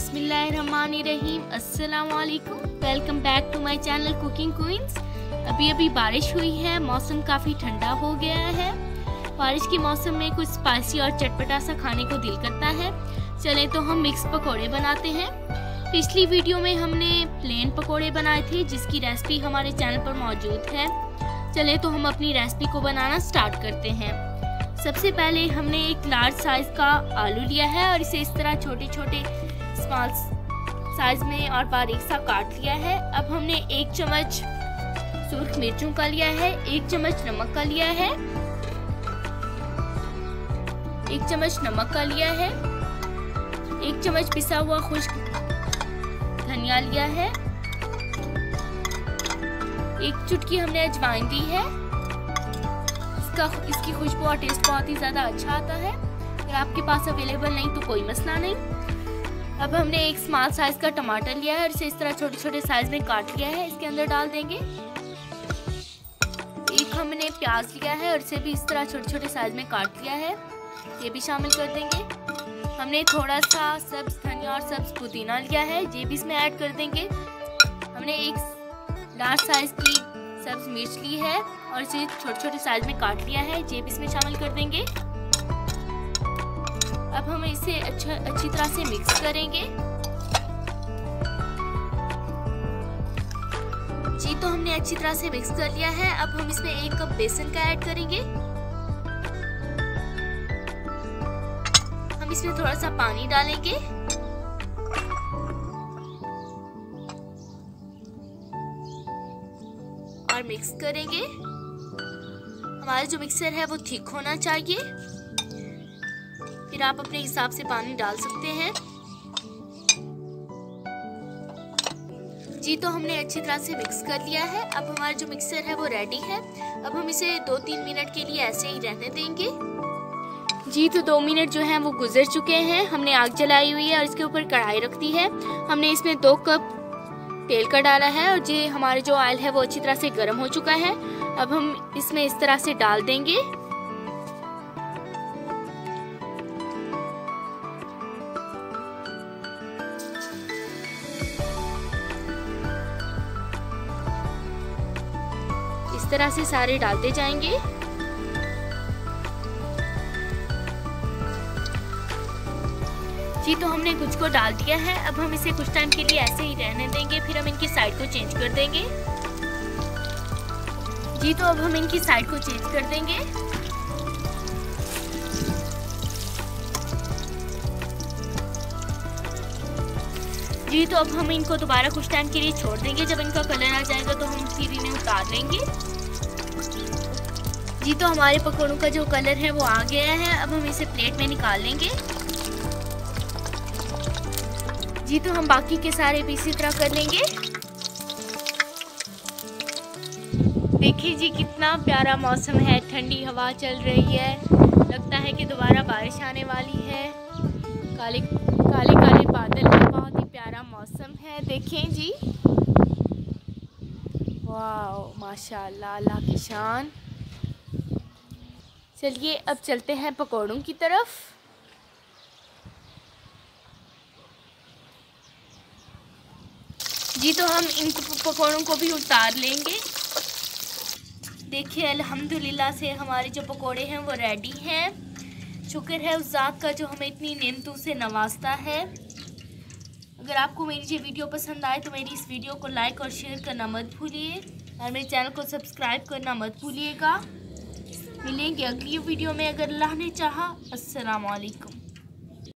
बिस्मिल्लाहिर्रहमानिर्रहीम। अस्सलाम वालेकुम। Welcome back to my channel cooking queens. अभी बारिश हुई है, मौसम काफ़ी ठंडा हो गया है। बारिश के मौसम में कुछ स्पाइसी और चटपटा सा खाने को दिल करता है। चलें तो हम मिक्स पकोड़े बनाते हैं। पिछली वीडियो में हमने प्लेन पकोड़े बनाए थे, जिसकी रेसिपी हमारे चैनल पर मौजूद है। चलें तो हम अपनी रेसिपी को बनाना स्टार्ट करते हैं। सबसे पहले हमने एक लार्ज साइज़ का आलू लिया है और इसे इस तरह छोटे छोटे स्मॉल साइज में और बारीक सा काट लिया है। अब हमने 1 चम्मच सुर्ख मिर्चों का लिया है, 1 चम्मच नमक का लिया है, 1 चम्मच नमक का लिया है, 1 चम्मच पिसा हुआ खुश्क धनिया लिया है, 1 चुटकी हमने अजवाइन दी है। इसकी खुशबू और टेस्ट बहुत ही ज़्यादा अच्छा आता है। अगर आपके पास अवेलेबल नहीं तो कोई मसला नहीं। अब हमने एक स्मॉल साइज का टमाटर लिया है और इसे इस तरह छोटे छोटे साइज में काट लिया है, इसके अंदर डाल देंगे। एक हमने प्याज लिया है और इसे भी इस तरह छोटे छोटे साइज में काट लिया है, ये भी शामिल कर देंगे। हमने थोड़ा सा सब्ज धनिया और सब्ज पुदीना लिया है, ये भी इसमें ऐड कर देंगे। हमने एक लार्ज साइज की सब्ज मिर्च ली है और इसे छोटे छोटे साइज में काट लिया है, ये भी इसमें शामिल कर देंगे। अब हम इसे अच्छी तरह से मिक्स करेंगे। जी तो हमने अच्छी तरह से मिक्स कर लिया है। अब हम इसमें 1 कप बेसन का ऐड करेंगे। हम इसमें थोड़ा सा पानी डालेंगे और मिक्स करेंगे। हमारा जो मिक्सर है वो थिक होना चाहिए, फिर आप अपने हिसाब से पानी डाल सकते हैं। जी तो हमने अच्छी तरह से मिक्स कर लिया है। अब हमारा जो मिक्सर है वो रेडी है। अब हम इसे 2-3 मिनट के लिए ऐसे ही रहने देंगे। जी तो 2 मिनट जो हैं वो गुजर चुके हैं। हमने आग जलाई हुई है और इसके ऊपर कढ़ाई रख दी है। हमने इसमें 2 कप तेल का डाला है और ये हमारे जो ऑयल है वो अच्छी तरह से गर्म हो चुका है। अब हम इसमें इस तरह से डाल देंगे। इस तरह से सारे डालते जाएंगे। जी तो हमने कुछ को डाल दिया है। अब हम इसे कुछ टाइम के लिए ऐसे ही रहने देंगे, फिर हम इनकी साइड को चेंज कर देंगे। जी तो अब हम इनकी साइड को चेंज कर देंगे। जी तो अब हम इनको दोबारा कुछ टाइम के लिए छोड़ देंगे। जब इनका कलर आ जाएगा तो हम फिर इन्हें उतार लेंगे। जी तो हमारे पकौड़ों का जो कलर है वो आ गया है। अब हम इसे प्लेट में निकाल लेंगे। जी तो हम बाकी के सारे भी इसी तरह कर लेंगे। देखिए जी कितना प्यारा मौसम है, ठंडी हवा चल रही है। लगता है कि दोबारा बारिश आने वाली है। काले काले बादल है, बहुत ही प्यारा मौसम है। देखें जी, वाह माशाल्लाह, अल्लाह की शान। चलिए अब चलते हैं पकौड़ों की तरफ। जी तो हम इन पकौड़ों को भी उतार लेंगे। देखिए अल्हम्दुलिल्लाह से हमारे जो पकौड़े हैं वो रेडी हैं। शुक्र है उस ज़ात का जो हमें इतनी नेमतों से नवाजता है। अगर आपको मेरी ये वीडियो पसंद आए तो मेरी इस वीडियो को लाइक और शेयर करना मत भूलिए और मेरे चैनल को सब्सक्राइब करना मत भूलिएगा। मिलेंगे अगली वीडियो में अगर अल्लाह ने चाहा। अस्सलाम वालेकुम।